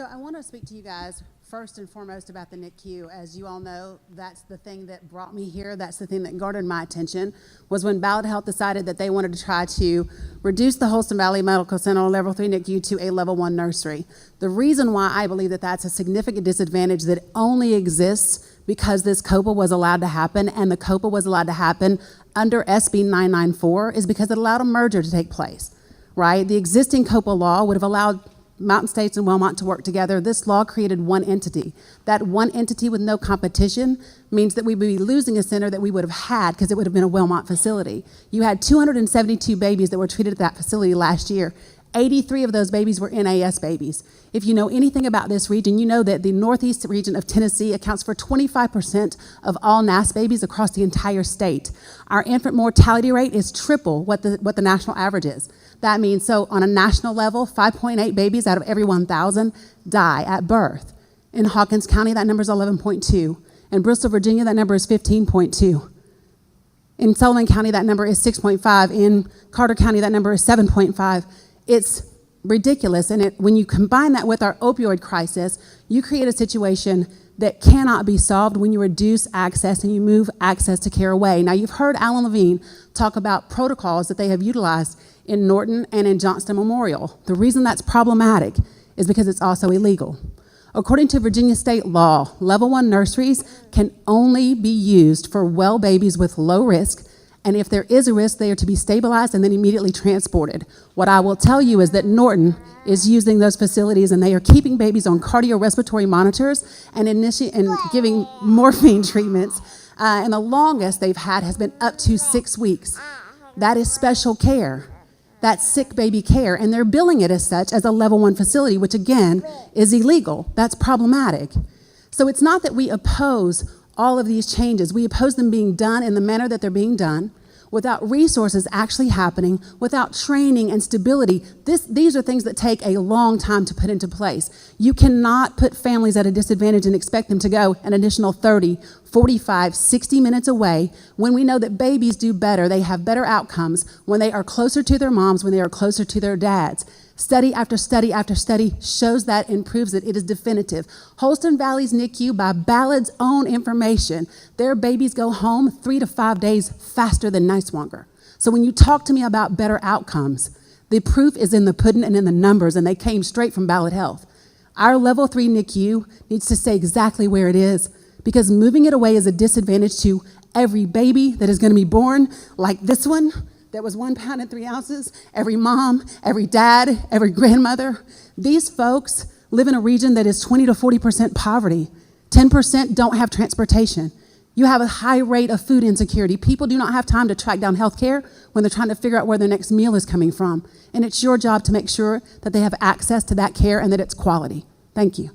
So I want to speak to you guys first and foremost about the NICU. As you all know, that's the thing that brought me here. That's the thing that garnered my attention, was when Ballad Health decided that they wanted to try to reduce the Holston Valley Medical Center Level 3 NICU to a Level 1 nursery. The reason why I believe that that's a significant disadvantage that only exists because this COPA was allowed to happen, and the COPA was allowed to happen under SB 994, is because it allowed a merger to take place, right? The existing COPA law would have allowed Mountain States and Wellmont to work together. This law created one entity. That one entity with no competition means that we would be losing a center that we would have had because it would have been a Wellmont facility. You had 272 babies that were treated at that facility last year. 83 of those babies were NAS babies. If you know anything about this region, you know that the northeast region of Tennessee accounts for 25% of all NAS babies across the entire state. Our infant mortality rate is triple what the national average is. That means, so on a national level, 5.8 babies out of every 1,000 die at birth. In Hawkins County, that number is 11.2. In Bristol, Virginia, that number is 15.2. In Sullivan County, that number is 6.5. In Carter County, that number is 7.5. It's ridiculous, and when you combine that with our opioid crisis, you create a situation that cannot be solved when you reduce access and you move access to care away. Now, you've heard Alan Levine talk about protocols that they have utilized in Norton and in Johnston Memorial. The reason that's problematic is because it's also illegal. According to Virginia state law, Level 1 nurseries can only be used for well babies with low risk, and if there is a risk, they are to be stabilized and then immediately transported. What I will tell you is that Norton is using those facilities, and they are keeping babies on cardiorespiratory monitors and giving morphine treatments. And the longest they've had has been up to 6 weeks. That is special care. That's sick baby care, and they're billing it as such as a Level 1 facility, which again is illegal. That's problematic. So it's not that we oppose all of these changes. We oppose them being done in the manner that they're being done, without resources actually happening, without training and stability. These are things that take a long time to put into place. You cannot put families at a disadvantage and expect them to go an additional 30, 45, 60 minutes away when we know that babies do better. They have better outcomes when they are closer to their moms, when they are closer to their dads. Study after study after study shows that and proves that it is definitive. Holston Valley's NICU, by Ballad's own information, their babies go home 3 to 5 days faster than Niswonger. So when you talk to me about better outcomes, the proof is in the pudding and in the numbers, and they came straight from Ballad Health. Our Level 3 NICU needs to stay exactly where it is, because moving it away is a disadvantage to every baby that is going to be born, like this one, that was 1 pound and 3 ounces, every mom, every dad, every grandmother. These folks live in a region that is 20 to 40% poverty. 10% don't have transportation. You have a high rate of food insecurity. People do not have time to track down health care when they're trying to figure out where their next meal is coming from. And it's your job to make sure that they have access to that care and that it's quality. Thank you.